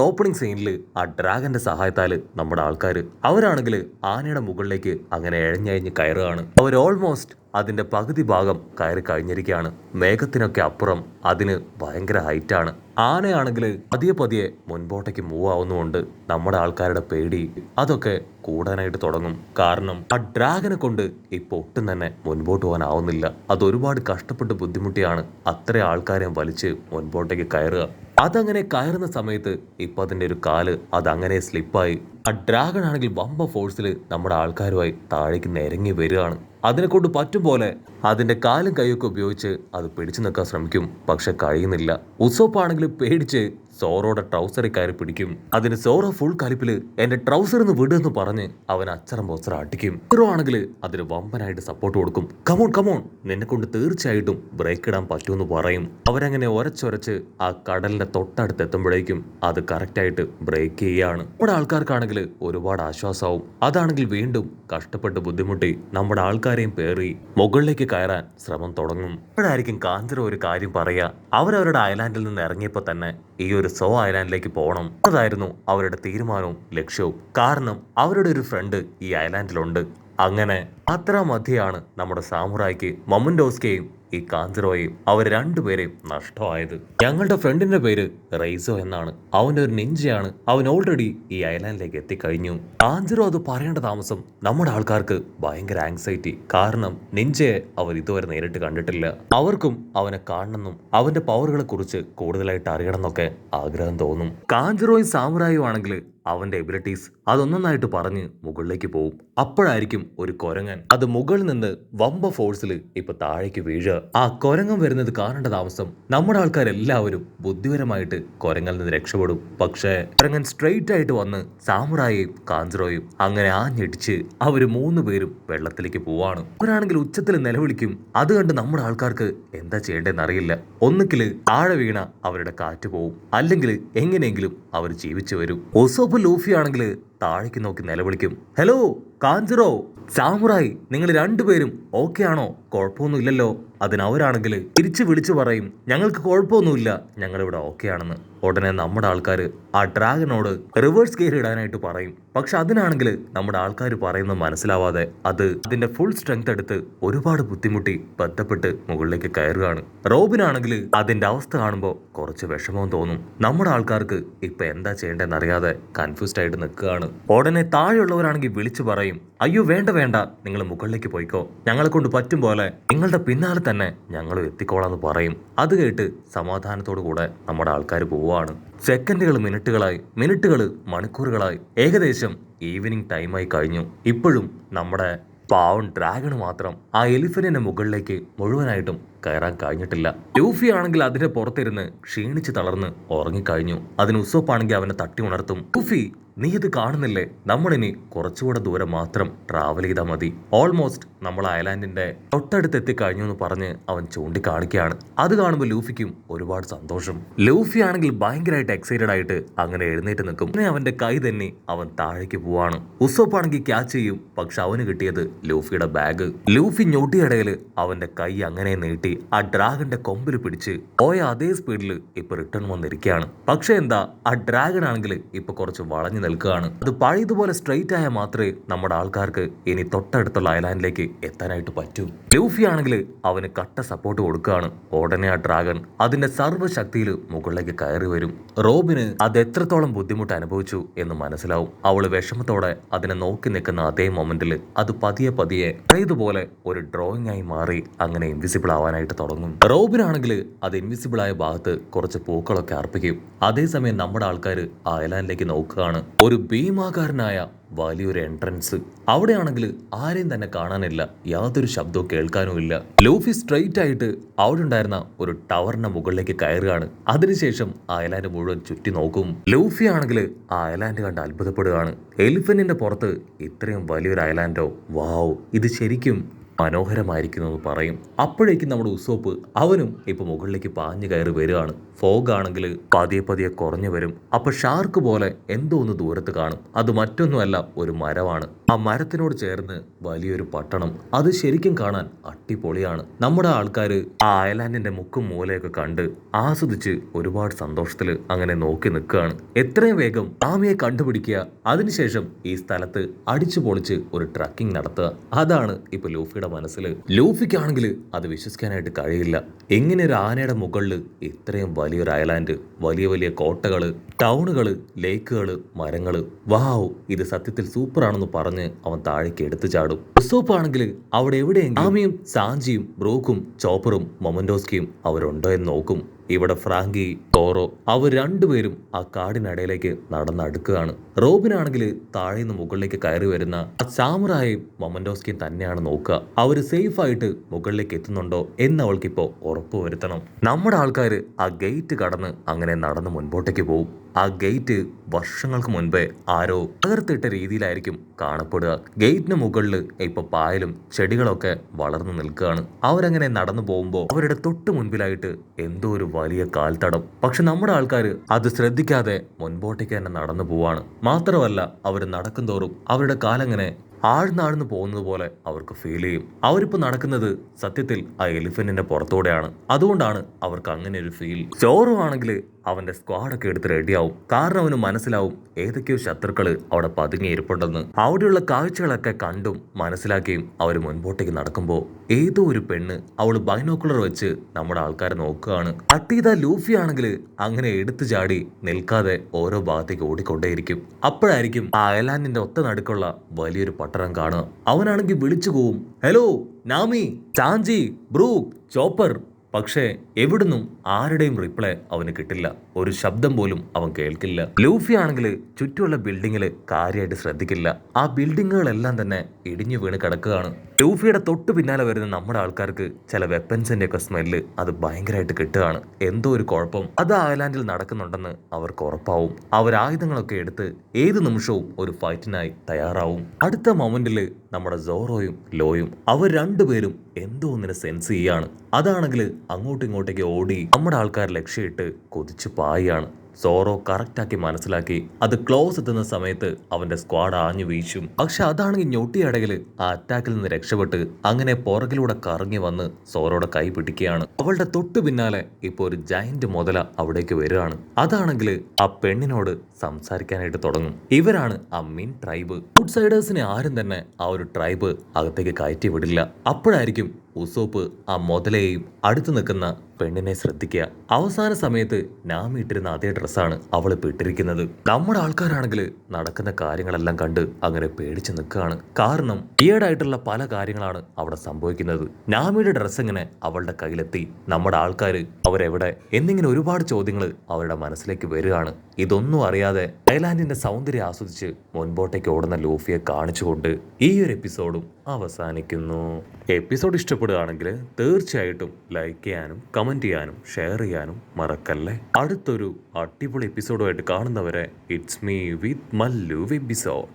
Opening സീനിൽ ആ ഡ്രാഗന്റെ സഹായത്താൽ നമ്മുടെ ആൾക്കാർ അവരാണെങ്കിൽ ആനയുടെ മുകളിലേക്ക് അങ്ങനെ എഴഞ്ഞഴഞ്ഞ് കയറുകയാണ്. അവർ ഓൾമോസ്റ്റ് അതിന്റെ പകുതി ഭാഗം കയറി കഴിഞ്ഞിരിക്കുകയാണ്. മേഘത്തിനൊക്കെ അപ്പുറം അതിന് ഭയങ്കര ഹൈറ്റാണ്. ആനയാണെങ്കിൽ പതിയെ പതിയെ മുൻപോട്ടേക്ക് മൂവ് ആവുന്നതുകൊണ്ട് നമ്മുടെ ആൾക്കാരുടെ പേടി അതൊക്കെ കൂടാനായിട്ട് തുടങ്ങും. കാരണം ആ ഡ്രാഗനെ കൊണ്ട് ഇപ്പൊ ഒട്ടും തന്നെ മുൻപോട്ട് പോകാനാവുന്നില്ല. അത് ഒരുപാട് കഷ്ടപ്പെട്ട് ബുദ്ധിമുട്ടിയാണ് അത്ര ആൾക്കാരെ വലിച്ച് മുൻപോട്ടേക്ക് കയറുക. അതങ്ങനെ കയറുന്ന സമയത്ത് ഇപ്പൊ അതിന്റെ ഒരു കാല് അതങ്ങനെ സ്ലിപ്പായി. ആ ഡ്രാഗൺ ആണെങ്കിൽ വമ്പ ഫോഴ്സിൽ നമ്മുടെ ആൾക്കാരുമായി താഴേക്ക് നിരങ്ങി വരികയാണ്. അതിനെ കൊണ്ട് പറ്റും പോലെ അതിന്റെ കാലും കൈയൊക്കെ ഉപയോഗിച്ച് അത് പിടിച്ചു നിൽക്കാൻ ശ്രമിക്കും. പക്ഷെ കഴിയുന്നില്ല. ഉസോപ്പാണെങ്കിൽ പേടിച്ച് സോറോടെ ട്രൗസറിൽ കയറി പിടിക്കും. അതിന് സോറോ ഫുൾ കലിപ്പില് എന്റെ ട്രൗസറിന്ന് വിടുന്ന് പറഞ്ഞ് അവൻ അച്ചറം പോച്ചറ അടിക്കും. ഹീറോ ആണെങ്കിൽ അതിന് വമ്പനായിട്ട് സപ്പോർട്ട് കൊടുക്കും. കമോൺ കമോൺ, നിന്നെ കൊണ്ട് തീർച്ചയായിട്ടും ബ്രേക്ക് ഇടാൻ പറ്റുമെന്ന് പറയും. അവരങ്ങനെ ഒരച്ചൊരച്ച് ആ കടലിന്റെ തൊട്ടടുത്ത് എത്തുമ്പോഴേക്കും അത് കറക്റ്റായിട്ട് ബ്രേക്ക് ചെയ്യാണ്. നമ്മുടെ ആൾക്കാർക്കാണെങ്കിൽ ഒരുപാട് ആശ്വാസമാവും. അതാണെങ്കിൽ വീണ്ടും കഷ്ടപ്പെട്ട് ബുദ്ധിമുട്ടി നമ്മുടെ ആൾക്കാരെയും പേറി മുകളിലേക്ക് കയറാൻ ശ്രമം തുടങ്ങും. അപ്പോഴായിരിക്കും കാഞ്ചറ ഒരു കാര്യം പറയാ. അവരവരുടെ ഐലാൻഡിൽ നിന്ന് ഇറങ്ങിയപ്പോ തന്നെ ഈ ഒരു സോ ഐലാൻഡിലേക്ക് പോകണം. അതായിരുന്നു അവരുടെ തീരുമാനവും ലക്ഷ്യവും. കാരണം അവരുടെ ഒരു ഫ്രണ്ട് ഈ ഐലാൻഡിലുണ്ട്. അങ്ങനെ അത്ര മധ്യയാണ് നമ്മുടെ സാമുറായിക്ക് മൊമന്റോസ്കയും ഈ കാഞ്ചറോയും അവർ രണ്ടുപേരെയും നഷ്ടമായത്. ഞങ്ങളുടെ ഫ്രണ്ടിന്റെ പേര് റെയ്സോ എന്നാണ്. അവന്റെ ഒരു നിഞ്ചയാണ്. അവൻ ഓൾറെഡി ഈ ഐലാൻഡിലേക്ക് എത്തിക്കഴിഞ്ഞു. കാഞ്ചറോ അത് പറയേണ്ട താമസം നമ്മുടെ ആൾക്കാർക്ക് ഭയങ്കര ആങ്സൈറ്റി. കാരണം നിഞ്ചയെ അവർ ഇതുവരെ നേരിട്ട് കണ്ടിട്ടില്ല. അവർക്കും അവനെ കാണണമെന്നും അവന്റെ പവറുകളെ കുറിച്ച് കൂടുതലായിട്ട് അറിയണം എന്നൊക്കെ ആഗ്രഹം തോന്നും. കാഞ്ചറോയും സാമുറായും ആണെങ്കിൽ അവന്റെ എബിലിറ്റീസ് അതൊന്നായിട്ട് പറഞ്ഞ് മുകളിലേക്ക് പോവും. അപ്പോഴായിരിക്കും ഒരു കൊരങ്ങൻ അത് മുകളിൽ നിന്ന് വമ്പ ഫോഴ്സിൽ ഇപ്പൊ താഴേക്ക് വീഴുക. ആ കൊരങ്ങൻ വരുന്നത് കാണേണ്ട താമസം നമ്മുടെ ആൾക്കാരെല്ലാവരും ബുദ്ധിപരമായിട്ട് കൊരങ്ങളിൽ നിന്ന് രക്ഷപ്പെടും. പക്ഷേ കൊരങ്ങൻ സ്ട്രെയിറ്റ് ആയിട്ട് വന്ന് സാമുറായെയും കാഞ്ചറോയും അങ്ങനെ ആഞ്ഞടിച്ച് അവര് മൂന്ന് പേരും വെള്ളത്തിലേക്ക് പോവാണ്. അവരാണെങ്കിൽ ഉച്ചത്തിൽ നിലവിളിക്കും. അത് കണ്ട് നമ്മുടെ ആൾക്കാർക്ക് എന്താ ചെയ്യേണ്ടതെന്ന് അറിയില്ല. ഒന്നുകില് താഴെ വീണ അവരുടെ കാറ്റ് പോവും, അല്ലെങ്കിൽ എങ്ങനെയെങ്കിലും അവർ ജീവിച്ചു വരും. ഒസോപ്പ് ലൂഫി ആണെങ്കിൽ താഴേക്ക് നോക്കി നിലവിളിക്കും. ഹലോ കാഞ്ചറോ, സാമുറായി, നിങ്ങൾ രണ്ടുപേരും ഓക്കെ ആണോ? കുഴപ്പമൊന്നുമില്ലല്ലോ. അതിനവരാണെങ്കിൽ തിരിച്ചു വിളിച്ചു പറയും, ഞങ്ങൾക്ക് കുഴപ്പമൊന്നുമില്ല, ഞങ്ങളിവിടെ ഓക്കെ ആണെന്ന്. ഉടനെ നമ്മുടെ ആൾക്കാർ ആ ഡ്രാഗനോട് റിവേഴ്സ് ഗിയർ ഇടാനായിട്ട് പറയും. പക്ഷെ അതിനാണെങ്കിൽ നമ്മുടെ ആൾക്കാർ പറയുന്നത് മനസ്സിലാവാതെ അത് അതിന്റെ ഫുൾ സ്ട്രെങ്ത് എടുത്ത് ഒരുപാട് ബുദ്ധിമുട്ടി ബന്ധപ്പെട്ട് മുകളിലേക്ക് കയറുകയാണ്. റോബിനാണെങ്കിൽ അതിന്റെ അവസ്ഥ കാണുമ്പോൾ കുറച്ച് വിഷമവും തോന്നും. നമ്മുടെ ആൾക്കാർക്ക് ഇപ്പൊ എന്താ ചെയ്യേണ്ടതെന്ന് അറിയാതെ കൺഫ്യൂസ്ഡ് ആയിട്ട് നിൽക്കുകയാണ്. ഉടനെ താഴെയുള്ളവരാണെങ്കിൽ വിളിച്ചു പറയും, അയ്യോ വേണ്ട വേണ്ട, നിങ്ങൾ മുകളിലേക്ക് പോയിക്കോ, ഞങ്ങളെ കൊണ്ട് പറ്റും പോലെ നിങ്ങളുടെ പിന്നാലെ തന്നെ ഞങ്ങൾ എത്തിക്കോളാന്ന് പറയും. അത് കേട്ട് സമാധാനത്തോടു കൂടെ നമ്മുടെ ആൾക്കാർ പോവുകയാണ്. സെക്കൻഡുകൾ മിനിറ്റുകളായി, മിനിറ്റുകൾ മണിക്കൂറുകളായി, ഏകദേശം ഈവനിങ് ടൈമായി കഴിഞ്ഞു. ഇപ്പോഴും നമ്മുടെ പാവൻ ഡ്രാഗണ് മാത്രം ആ എലിഫന്റിന്റെ മുകളിലേക്ക് മുഴുവനായിട്ടും കയറാൻ കഴിഞ്ഞിട്ടില്ല. ലൂഫി ആണെങ്കിൽ അതിന്റെ പുറത്തിരുന്ന് ക്ഷീണിച്ച് തളർന്ന് ഉറങ്ങിക്കഴിഞ്ഞു. അതിന് ഉസോപ്പാണെങ്കിൽ അവനെ തട്ടി ഉണർത്തും. ലൂഫി, നീ ഇത് കാണുന്നില്ലേ? നമ്മളിനി കുറച്ചുകൂടെ ദൂരം മാത്രം ട്രാവൽ ചെയ്താൽ മതി. ഓൾമോസ്റ്റ് നമ്മൾ ഐലാൻഡിന്റെ തൊട്ടടുത്ത് എത്തിക്കഴിഞ്ഞു എന്ന് പറഞ്ഞ് അവൻ ചൂണ്ടിക്കാണിക്കുകയാണ്. അത് കാണുമ്പോൾ ലൂഫിക്കും ഒരുപാട് സന്തോഷം. ലൂഫി ആണെങ്കിൽ ഭയങ്കരമായിട്ട് എക്സൈറ്റഡ് ആയിട്ട് അങ്ങനെ എഴുന്നേറ്റ് നിൽക്കും. പിന്നെ അവന്റെ കൈ തന്നെ അവൻ താഴേക്ക് പോവാണ്. ഉസോപ്പ് ആണെങ്കിൽ ക്യാച്ച് ചെയ്യും. പക്ഷെ അവന് കിട്ടിയത് ലൂഫിയുടെ ബാഗ്. ലൂഫി ഞൊട്ടിയിടയിൽ അവന്റെ കൈ അങ്ങനെ നീട്ടി ആ ഡ്രാഗന്റെ കൊമ്പിൽ പിടിച്ച് പോയ അതേ സ്പീഡിൽ ഇപ്പൊ റിട്ടേൺ വന്നിരിക്കുകയാണ്. പക്ഷെ എന്താ, ആ ഡ്രാഗൺ ആണെങ്കിൽ ഇപ്പൊ കുറച്ച് വളഞ്ഞു നിൽക്കുകയാണ്. അത് പഴയതുപോലെ സ്ട്രെയിറ്റ് ആയാൽ മാത്രമേ നമ്മുടെ ആൾക്കാർക്ക് ഇനി തൊട്ടടുത്തുള്ള ഐലാൻഡിലേക്ക് എത്താനായിട്ട് പറ്റൂ. ലൂഫി ആണെങ്കിൽ അവന് കട്ട സപ്പോർട്ട് കൊടുക്കുകയാണ്. ഉടനെ ആ ഡ്രാഗൺ അതിന്റെ സർവ്വശക്തിയിൽ മുകളിലേക്ക് കയറി വരും. റോബിന് അത് എത്രത്തോളം ബുദ്ധിമുട്ട് അനുഭവിച്ചു എന്ന് മനസ്സിലാവും. അവള് വിഷമത്തോടെ അതിനെ നോക്കി നിൽക്കുന്ന അതേ മൊമെന്റിൽ അത് പതിയെ പതിയെ പഴയതുപോലെ ഒരു ഡ്രോയിങ് ആയി മാറി അങ്ങനെ ഇൻവിസിബിൾ ആവാനായിട്ട് തുടങ്ങും. റോബിനാണെങ്കിൽ അത് ഇൻവിസിബിൾ ആയ ഭാഗത്ത് കുറച്ച് പൂക്കളൊക്കെ അർപ്പിക്കും. അതേസമയം നമ്മുടെ ആൾക്കാർ ആ ഐലാൻഡിലേക്ക് നോക്കുകയാണ്. ഒരു ഭീമാകാരനായ വലിയൊരു എൻട്രൻസ്. അവിടെയാണെങ്കിൽ ആരെയും തന്നെ കാണാനില്ല, യാതൊരു ശബ്ദവും കേൾക്കാനുമില്ല. ലൂഫി സ്ട്രെയിറ്റ് ആയിട്ട് അവിടെ ഉണ്ടായിരുന്ന ഒരു ടവറിന്റെ മുകളിലേക്ക് കയറുകയാണ്. അതിനുശേഷം ആ ഐലാൻഡ് മുഴുവൻ ചുറ്റി നോക്കും. ലൂഫി ആണെങ്കിൽ ആ ഐലാൻഡ് കണ്ട് അത്ഭുതപ്പെടുകയാണ്. എലിഫന്റിന്റെ പുറത്ത് ഇത്രയും വലിയൊരു ഐലാൻഡോ, വാവ്, ഇത് ശരിക്കും മനോഹരമായിരിക്കുന്നു എന്ന് പറയും. അപ്പോഴേക്കും നമ്മുടെ ഉസോപ്പ് അവനും ഇപ്പൊ മുകളിലേക്ക് പാഞ്ഞു കയറി വരികയാണ്. ഫോഗ് ആണെങ്കിൽ പതിയെ പതിയെ കുറഞ്ഞു വരും. അപ്പൊ ഷാർക്ക് പോലെ എന്തോ ഒന്ന് ദൂരത്ത് കാണും. അത് മറ്റൊന്നുമല്ല, ഒരു മരമാണ്. ആ മരത്തിനോട് ചേർന്ന് വലിയൊരു പട്ടണം. അത് ശരിക്കും കാണാൻ അടിപൊളിയാണ്. നമ്മുടെ ആൾക്കാര് ആ അയലാൻഡിന്റെ മുക്കും മൂലയൊക്കെ കണ്ട് ആസ്വദിച്ച് ഒരുപാട് സന്തോഷത്തില് അങ്ങനെ നോക്കി നിൽക്കുകയാണ്. എത്രയും വേഗം ആമിയെ കണ്ടുപിടിക്കുക, അതിനുശേഷം ഈ സ്ഥലത്ത് അടിച്ചു പൊളിച്ച് ഒരു ട്രക്കിംഗ് നടത്തുക. അതാണ് ഇപ്പൊ ലൂഫിയുടെ മനസ്സിൽ. ലൂഫിക്കാണെങ്കിൽ അത് വിശ്വസിക്കാനായിട്ട് കഴിയില്ല. എങ്ങനെ ഒരു ആനയുടെ മുകളിൽ ഇത്രയും വലിയൊരു അയലാൻഡ്, വലിയ വലിയ കോട്ടകള്, ടൗണുകള്, ലേക്കുകള്, മരങ്ങള്, വാവ്, ഇത് സത്യത്തിൽ സൂപ്പറാണെന്ന് പറഞ്ഞ് അവൻ താഴേക്ക് എടുത്തു ചാടും. ഉസോപ്പ് ആണെങ്കിൽ അവിടെ എവിടെയെങ്കിലും ആമിയും സാഞ്ചിയും ബ്രൂക്കും ചോപ്പറും മൊമന്റോസ്കിയും അവരുണ്ടോ എന്ന് നോക്കും. ഇവിടെ ഫ്രാങ്കി, ടോറോ അവർ രണ്ടുപേരും ആ കാടിനടയിലേക്ക് നടന്നടുക്കുകയാണ്. റോബിനാണെങ്കിൽ താഴെ നിന്ന് മുകളിലേക്ക് കയറി വരുന്ന ആ സാമുറായും മൊമന്റോസ്കിയും തന്നെയാണ് നോക്കുക. അവര് സേഫ് ആയിട്ട് മുകളിലേക്ക് എത്തുന്നുണ്ടോ എന്ന് അവൾക്കിപ്പോ ഉറപ്പുവരുത്തണം. നമ്മുടെ ആൾക്കാര് ആ ഗേറ്റ് കടന്ന് അങ്ങനെ നടന്ന് മുൻപോട്ടേക്ക് പോകും. ആ ഗേറ്റ് വർഷങ്ങൾക്ക് മുൻപേ ആരോ തകർത്തിട്ട രീതിയിലായിരിക്കും കാണപ്പെടുക. ഗേറ്റിന് മുകളിൽ ഇപ്പൊ പായലും ചെടികളൊക്കെ വളർന്നു നിൽക്കുകയാണ്. അവരങ്ങനെ നടന്നു പോകുമ്പോൾ അവരുടെ തൊട്ട് മുൻപിലായിട്ട് എന്തോ ഒരു വലിയ കാൽത്തടം. പക്ഷെ നമ്മുടെ ആൾക്കാർ അത് ശ്രദ്ധിക്കാതെ മുൻപോട്ടേക്ക് തന്നെ നടന്നു പോവാണ്. മാത്രമല്ല അവർ നടക്കുന്തോറും അവരുടെ കാലങ്ങനെ ആഴ്ന്നാഴ്ന്നു പോകുന്നത് പോലെ അവർക്ക് ഫീൽ ചെയ്യും. അവരിപ്പോ നടക്കുന്നത് സത്യത്തിൽ ആ എലിഫന്റിന്റെ പുറത്തൂടെയാണ്. അതുകൊണ്ടാണ് അവർക്ക് അങ്ങനെ ഒരു ഫീൽ. ചോറു ആണെങ്കിൽ അവന്റെ സ്ക്വാഡൊക്കെ എടുത്ത് റെഡിയാവും. കാരണം അവന് മനസ്സിലാവും ഏതൊക്കെയോ ശത്രുക്കള് അവിടെ പതുങ്ങിയിരിപ്പുണ്ടെന്ന്. അവിടെയുള്ള കാഴ്ചകളൊക്കെ കണ്ടും മനസ്സിലാക്കിയും അവർ മുൻപോട്ടേക്ക് നടക്കുമ്പോൾ ഏതോ ഒരു പെണ്ണ് അവള് ബൈനോക്കുലർ വെച്ച് നമ്മുടെ ആൾക്കാരെ നോക്കുകയാണ്. കട്ട് ചെയ്ത ലൂഫി ആണെങ്കിൽ അങ്ങനെ എടുത്തു ചാടി നിൽക്കാതെ ഓരോ ഭാഗത്തേക്ക് ഓടിക്കൊണ്ടേയിരിക്കും. അപ്പോഴായിരിക്കും ആ അയലാൻഡിന്റെ ഒത്ത നടുക്കുള്ള വലിയൊരു പട്ടണം കാണുക. അവനാണെങ്കിൽ വിളിച്ചു പോവും, ഹലോ നാമി, ചാഞ്ചി, ബ്രൂക്ക്, ചോപ്പർ. പക്ഷേ എവിടുന്നും ആരുടെയും റിപ്ലൈ അവന് കിട്ടില്ല. ഒരു ശബ്ദം പോലും അവൻ കേൾക്കില്ല. ലൂഫി ആണെങ്കിൽ ചുറ്റുമുള്ള ബിൽഡിങ്ങില് കാര്യമായിട്ട് ശ്രദ്ധിക്കില്ല. ആ ബിൽഡിങ്ങുകളെല്ലാം തന്നെ ഇടിഞ്ഞു വീണ് കിടക്കുകയാണ്. ലൂഫിയുടെ തൊട്ട് പിന്നാലെ വരുന്ന നമ്മുടെ ആൾക്കാർക്ക് ചില വെപ്പൻസിന്റെ ഒക്കെ സ്മെല്ല് അത് ഭയങ്കരമായിട്ട് കിട്ടുകയാണ്. എന്തോ ഒരു കുഴപ്പം അത് ഐലാൻഡിൽ നടക്കുന്നുണ്ടെന്ന് അവർക്ക് ഉറപ്പാവും. അവർ ആയുധങ്ങളൊക്കെ എടുത്ത് ഏത് നിമിഷവും ഒരു ഫൈറ്റിനായി തയ്യാറാവും. അടുത്ത മൊമെന്റില് നമ്മുടെ സോറോയും ലോയും അവർ രണ്ടുപേരും എന്തോ ഒന്നിനെ സെൻസ് ചെയ്യാണ്. അതാണെങ്കിൽ അങ്ങോട്ടും ഇങ്ങോട്ടേക്ക് ഓടി നമ്മുടെ ആൾക്കാർ ലക്ഷ്യമിട്ട് കൊതിച്ചു പായാണ്. സോറോ കറക്റ്റാക്കി മനസ്സിലാക്കി അത് ക്ലോസ് എത്തുന്ന സമയത്ത് അവന്റെ സ്ക്വാഡ് ആഞ്ഞു വീശും. പക്ഷെ അതാണെങ്കിൽ ഞൊട്ടിയടകിൽ ആ അറ്റാക്കിൽ നിന്ന് രക്ഷപ്പെട്ട് അങ്ങനെ പുറകിലൂടെ കറങ്ങി വന്ന് സോറോയുടെ കൈ പിടിക്കുകയാണ്. അവളുടെ തൊട്ടു പിന്നാലെ ഇപ്പൊ ഒരു ജയന്റ് മുതല അവിടേക്ക് വരികയാണ്. അതാണെങ്കിൽ ആ പെണ്ണിനോട് സംസാരിക്കാനായിട്ട് തുടങ്ങും. ഇവരാണ് ആ മിൻ ട്രൈബ്. ഔട്ട്സൈഡേഴ്സിനെ ആരും തന്നെ ആ ഒരു ട്രൈബ് അകത്തേക്ക് കയറ്റി വിടില്ല. അപ്പോഴായിരിക്കും ഉസോപ്പ് ആ മുതലയെയും അടുത്ത് നിൽക്കുന്ന പെണ്ണിനെ ശ്രദ്ധിക്കുക. അവസാന സമയത്ത് നാമി ഇട്ടിരുന്ന അതേ ഡ്രസ്സാണ് അവൾ ഇപ്പൊ ഇട്ടിരിക്കുന്നത്. നമ്മുടെ ആൾക്കാരാണെങ്കിൽ നടക്കുന്ന കാര്യങ്ങളെല്ലാം കണ്ട് അങ്ങനെ പേടിച്ച് നിൽക്കുകയാണ്. കാരണം ഈയിടായിട്ടുള്ള പല കാര്യങ്ങളാണ് അവിടെ സംഭവിക്കുന്നത്. നാമിയുടെ ഡ്രസ്സ് ഇങ്ങനെ അവളുടെ കയ്യിലെത്തി. നമ്മുടെ ആൾക്കാർ അവരെവിടെ എന്നിങ്ങനെ ഒരുപാട് ചോദ്യങ്ങൾ അവരുടെ മനസ്സിലേക്ക് വരികയാണ്. ഇതൊന്നും അറിയാതെ ഐലാൻഡിന്റെ സൗന്ദര്യം ആസ്വദിച്ച് മുൻപോട്ടേക്ക് ഓടുന്ന ലൂഫിയെ കാണിച്ചുകൊണ്ട് ഈ ഒരു എപ്പിസോഡും അവസാനിക്കുന്നു. എപ്പിസോഡ് ഇഷ്ടപ്പെടുകയാണെങ്കിൽ തീർച്ചയായിട്ടും ലൈക്ക് ചെയ്യാനും കമന്റ് ചെയ്യാനും ഷെയർ ചെയ്യാനും മറക്കല്ലേ. അടുത്തൊരു അടിപൊളി എപ്പിസോഡുമായിട്ട് കാണുന്നവരെ it's me with Mallu episode.